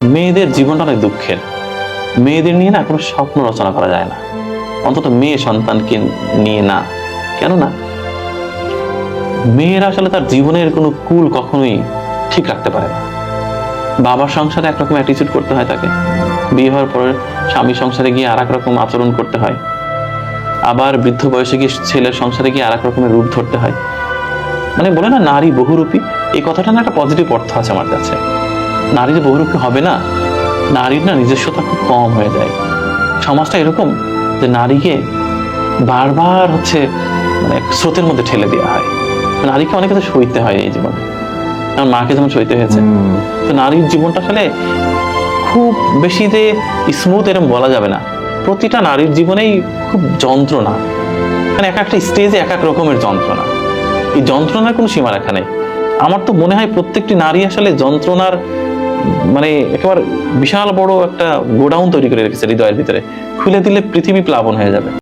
মেয়েদের জীবনটা অনেক দুঃখের। মেয়েদের নিয়ে না কোনো স্বপ্ন রচনা করা যায় না, অন্তত মেয়ে সন্তানকে নিয়ে না। কেননা মেয়েরা আসলে তার জীবনের কোনো কুল কখনোই ঠিক রাখতে পারে না। বাবার সংসারে একরকম অ্যাটিচিউড করতে হয় তাকে, বিয়ে হওয়ার পরে স্বামী সংসারে গিয়ে আর এক রকম আচরণ করতে হয়, আবার বৃদ্ধ বয়সে গিয়ে ছেলের সংসারে গিয়ে আর এক রকমের রূপ ধরতে হয়। মানে বলে না নারী বহুরূপী, এই কথাটা না একটা পজিটিভ অর্থ আছে আমার কাছে। নারী যে বহুরূপী হবে না, নারীর না নিজস্বতা খুব কম হয়ে যায়। সমাজটা এরকম যে নারীকে বারবার মানে স্রোতের মধ্যে ঠেলে দেওয়া হয়। নারীকে অনেক কিছু সইতে হয় এই জীবনে, আমার মাকে যেমন সইতে হয়েছে। তো নারীর জীবনটা আসলে খুব বেশি যে স্মুথ এরকম বলা যাবে না। প্রতিটা নারীর জীবনেই খুব যন্ত্রণা, মানে এক একটা স্টেজে এক এক রকমের যন্ত্রণা। এই যন্ত্রণার কোনো সীমারেখা নেই। আমার তো মনে হয় প্রত্যেকটি নারী আসলে যন্ত্রণার মানে একেবারে বিশাল বড় একটা গোডাউন তৈরি করে রেখেছে হৃদয়ের ভিতরে। খুলে দিলে পৃথিবী প্লাবন হয়ে যাবে।